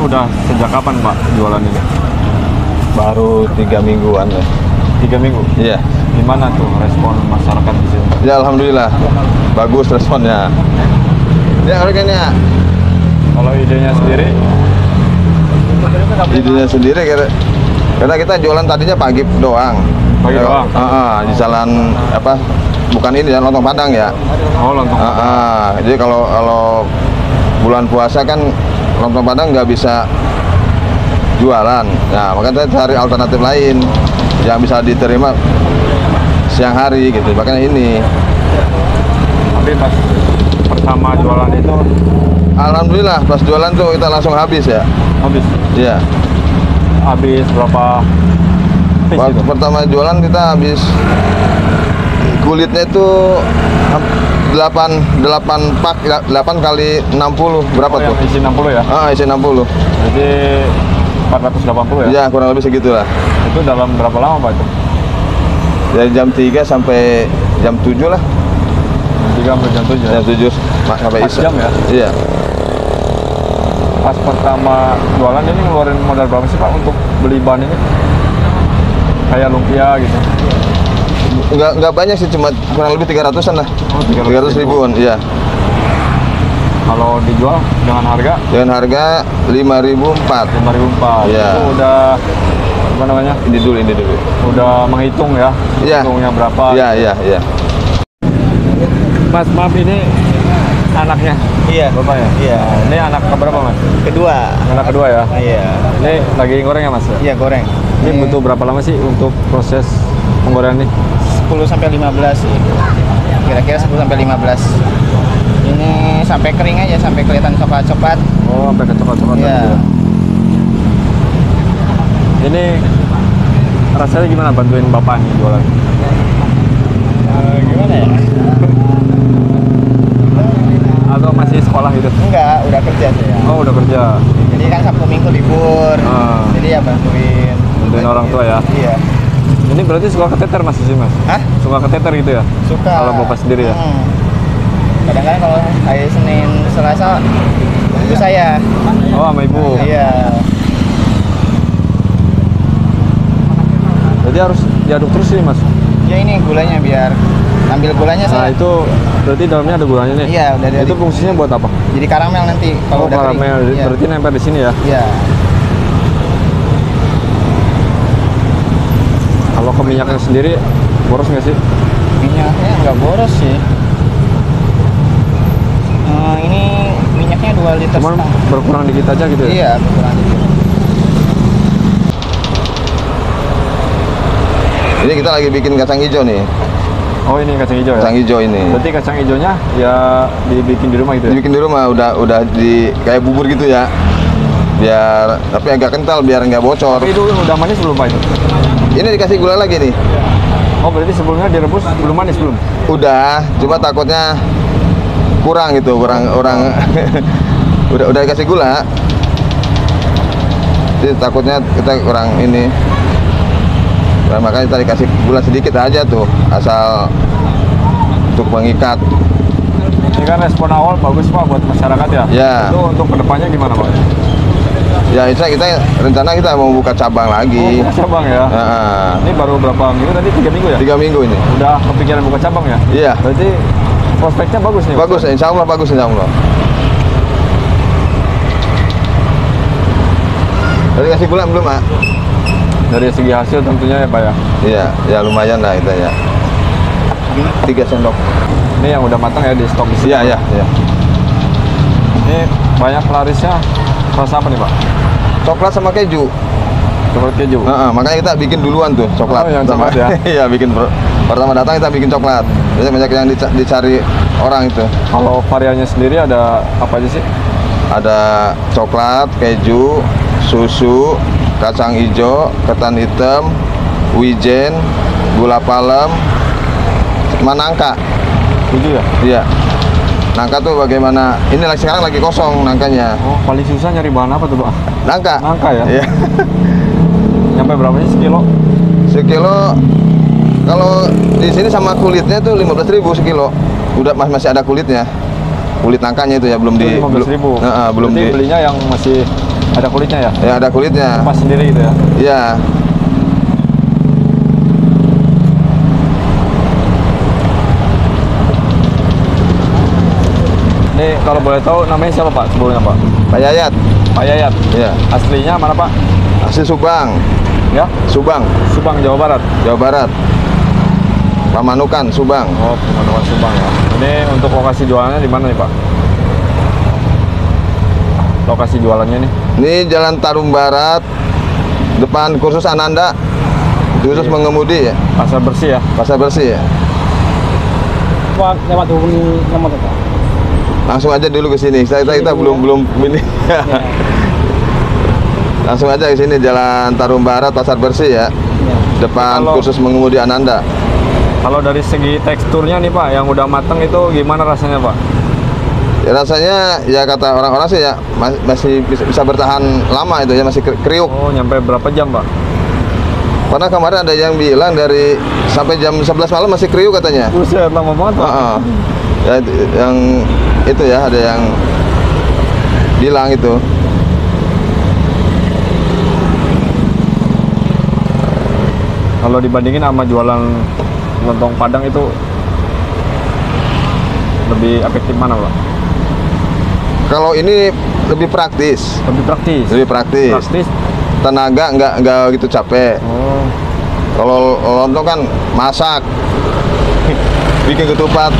udah sejak kapan Pak jualan ini? Baru 3 mingguan ya. 3 minggu? Iya. Gimana tuh respon masyarakat di sini? Ya alhamdulillah, bagus responnya. Ya harganya. Kalau idenya sendiri? Idenya sendiri karena kita jualan tadinya pagi doang. Pagi doang? Di jalan apa? Bukan ini ya, lontong Padang ya. Oh, lontong Padang. Jadi kalau bulan puasa kan lontong Padang nggak bisa jualan. Nah, makanya kita cari alternatif lain yang bisa diterima siang hari gitu. Makanya ini. Tapi pas pertama jualan itu, alhamdulillah pas jualan tuh kita langsung habis ya. Habis? Iya. Habis berapa? Waktu pertama jualan kita habis kulitnya itu 8 pak, 8 kali 60 berapa tuh? Isi 60 ya? Isi 60. Jadi 480 ya? Ya kurang lebih segitulah. Itu dalam berapa lama Pak itu? Dari jam 3 sampai jam 7 lah. Jam 3 sampai jam 7 ya? Jam 7 sampai 4 jam ya? Iya. Pas pertama jualan ini ngeluarin modal berapa sih Pak untuk beli bahan ini? Kayak lumpia gitu? Nggak banyak sih, cuma kurang lebih 300-an lah. Oh, 300 ribuan, iya. Kalau dijual dengan harga? Dengan harga 5.400. 5.400. Iya. Itu udah apa namanya? Ini dulu. Udah menghitung ya? Iya. Hitungnya berapa? Iya. Mas, maaf ini anaknya? Iya. Bapak ya? Iya. Ini anak keberapa Mas? Kedua. Anak kedua ya? Iya. Ini lagi goreng ya Mas? Iya, goreng. Ini butuh berapa lama sih untuk proses penggorengan ini? 10 sampai 15 sih. Kira-kira 10 sampai 15. Ini sampai kering aja, sampai kelihatan coklat-coklat. Oh, sampai ke coklat-coklat. Iya. Ya. Ini rasanya gimana bantuin Bapak nih jualan? Gimana ya? Atau masih sekolah gitu? Enggak, udah kerja saya. Oh, udah kerja. Jadi kan Sabtu Minggu libur. Jadi ya bantuin Orang tua ya? Iya. Ini berarti suka keteter Mas di sini Mas? Hah? Suka keteter gitu ya? Suka. Kalau Bapak sendiri ya? Kadang-kadang kalau hari Senin, Selasa, ibu saya. Oh, sama ibu? Iya. Jadi harus diaduk terus sih Mas? Ya ini gulanya biar ambil gulanya Nah saya. itu berarti dalamnya ada gulanya nih? Iya, udah ada. Itu fungsinya buat apa? Jadi karamel nanti kalau udah kering. Karamel, Iya. berarti nempel di sini ya? Iya. Kalau ke minyaknya sendiri, boros nggak sih? Minyaknya nggak boros sih. Ini minyaknya 2 liter Cuman setengah. berkurang dikit aja gitu ya? Iya, berkurang dikit. Ini kita lagi bikin kacang hijau nih. Oh, ini kacang hijau ya? Kacang hijau ini. Berarti kacang hijaunya ya dibikin di rumah gitu ya? Dibikin di rumah, udah di kayak bubur gitu ya. Biar tapi agak kental biar nggak bocor. Tapi itu udah manis belum Pak itu? Ini dikasih gula lagi nih. Oh, berarti sebelumnya direbus belum manis belum? Udah, cuma takutnya kurang gitu, kurang udah dikasih gula. Jadi takutnya kita kurang ini. Nah, makanya kita dikasih gula sedikit aja tuh, asal untuk mengikat. Ini kan respon awal bagus Pak buat masyarakat ya? Ya. Itu untuk kedepannya gimana Pak? Ya, kita rencana kita mau buka cabang lagi. Oh, buka cabang ya? Ini baru berapa minggu tadi? 3 minggu ya? 3 minggu ini. Udah kepikiran buka cabang ya? Iya. Berarti prospeknya bagus nih? Bagus, insya Allah bagus, insya Allah. Tadi kasih gula belum, Mak? Dari segi hasil tentunya ya Pak ya? Iya, ya lumayan lah kita ya. 3 sendok. Ini yang udah matang ya di stok di sini? Iya. Ini banyak pelarisnya rasa apa nih Pak? Coklat sama keju. Coklat keju? Makanya kita bikin duluan tuh coklat. Oh, yang coklat ya? Iya, bikin pertama datang kita bikin coklat. Biasanya banyak yang dicari orang itu. Kalau variannya sendiri ada apa aja sih? Ada coklat, keju, susu, kacang hijau, ketan hitam, wijen, gula palem, sama nangka. 7 ya? Iya. Nangka tuh bagaimana? Ini sekarang lagi kosong nangkanya. Oh, paling susah nyari bahan apa tuh Pak? Nangka. Nangka ya? Iya. Nyampe berapa sih sekilo? Sekilo kalau di sini sama kulitnya tuh 15.000 sekilo. Udah masih ada kulitnya. Kulit nangkanya itu ya belum di 15.000. belum Berarti di belinya yang masih Ada kulitnya ya? Ya ada kulitnya. Pas sendiri gitu ya? Iya. Ini kalau boleh tahu namanya siapa Pak sebelumnya Pak? Pak Yayat. Pak Yayat. Iya. Aslinya mana Pak? Asli Subang. Ya? Subang, Subang, Jawa Barat. Jawa Barat. Pamanukan, Subang. Oh, Pemanukan Subang ya. Ini untuk lokasi jualannya di mana nih Pak? Lokasi jualannya nih? Ini Jalan Tarum Barat, depan kursus Ananda. Kursus mengemudi ya. Pasar bersih ya? Pasar bersih ya. Lewat hubungi nomor itu. Langsung aja dulu ke sini. Kita belum ini. Langsung aja ke sini Jalan Tarum Barat Pasar Bersih ya. Depan Kalau- kursus mengemudi Ananda. Kalau dari segi teksturnya nih Pak, yang udah mateng itu gimana rasanya Pak? Ya, rasanya ya kata orang-orang sih ya masih bisa bertahan lama itu ya, masih kriuk. Oh, nyampe berapa jam Pak? Karena kemarin ada yang bilang dari sampai jam 11 malam masih kriuk katanya. Buset, lama banget Pak. Heeh. Ya, yang itu ya ada yang bilang itu. Kalau dibandingin sama jualan lontong Padang itu lebih efektif mana Pak? Kalau ini lebih praktis, Lebih praktis. lebih praktis. Praktis. Tenaga nggak gitu capek. Oh, Kalau lontong kan masak, bikin ketupat,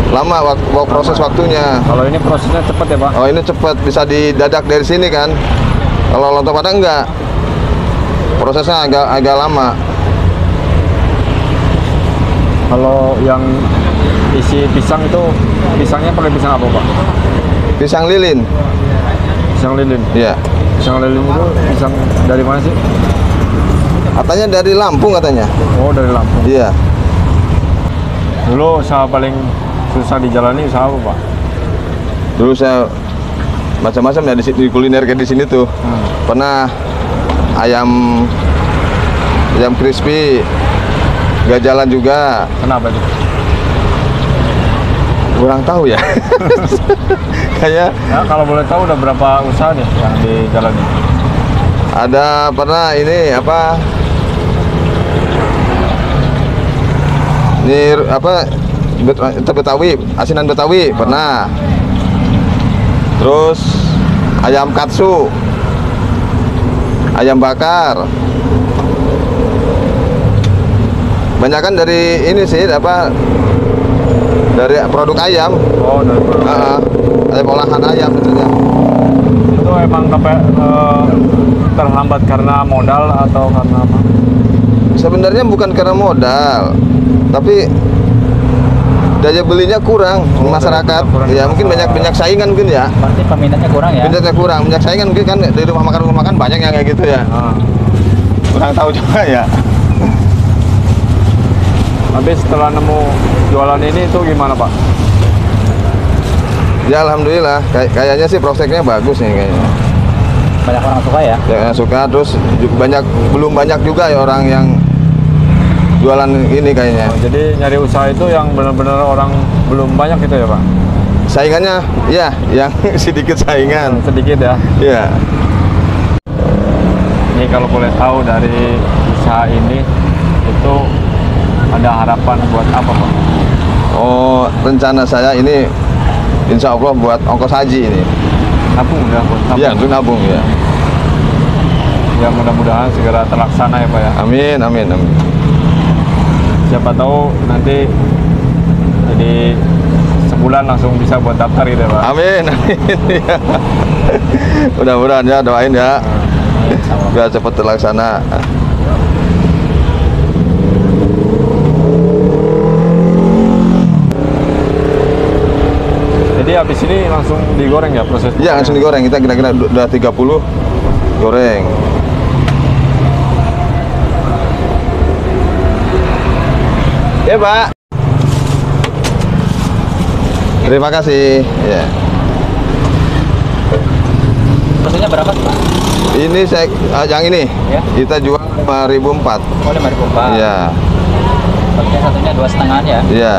lama proses waktunya. kalau ini prosesnya cepat ya Pak? Oh ini cepat, bisa didadak dari sini kan. Kalau lontong Padang enggak, prosesnya agak lama. Kalau yang isi pisang itu, pisangnya pakai pisang apa Pak? Pisang lilin, Pisang lilin. ya. Pisang lilin itu pisang dari mana sih? Katanya dari Lampung katanya. Oh, dari Lampung. Iya. Dulu usaha paling susah dijalani usaha apa Pak? Dulu saya macam-macam ya di kuliner kayak di sini tuh. Pernah ayam crispy, gak jalan juga. Kenapa itu? Kurang tahu ya. Kayak Nah, kalau boleh tahu udah berapa usaha nih yang dijalani? ada pernah ini apa? Ini apa? Betawi, asinan Betawi pernah. Terus ayam katsu, ayam bakar. Banyakan dari ini sih apa? Dari produk ayam. Oh, dari Ayam olahan ayam tentunya. itu emang terhambat karena modal atau karena apa? Sebenarnya bukan karena modal, tapi daya belinya kurang masyarakat. kurang. Ya mungkin banyak saingan mungkin ya. Pasti peminatnya kurang ya. Minatnya kurang, banyak saingan mungkin kan di rumah makan banyak yang kayak gitu ya. Nah, Kurang tahu juga ya. tapi setelah nemu jualan ini itu gimana Pak? Ya alhamdulillah, kayaknya sih prospeknya bagus nih kayaknya. Banyak orang suka ya. Ya yang suka, terus belum banyak juga ya orang yang jualan ini kayaknya. Oh, jadi nyari usaha itu yang benar-benar orang belum banyak gitu ya Pak? Saingannya ya yang sedikit saingan. Sedikit ya. Ya. Ini kalau boleh tahu dari usaha ini itu ada harapan buat apa Pak? Oh, rencana saya ini insya Allah buat ongkos haji ini. Nabung ya, buat nabung. Iya, untuk nabung ya. Ya mudah-mudahan segera terlaksana ya Pak ya. Amin, amin, amin. Siapa tahu nanti jadi sebulan langsung bisa buat daftar gitu ya Pak. Amin, amin. Ya. Mudah-mudahan ya, doain ya. Biar cepat terlaksana. Jadi habis ini langsung digoreng ya proses? Iya, langsung digoreng. Kita kira-kira udah 30 goreng. Ya, Pak. Terima kasih. Ya. Prosesnya berapa sih Pak? Ini yang ini Ya. kita jual 5.004. Oh 5.000 Pak. Iya. Pakai satunya 2,5 ya. Iya.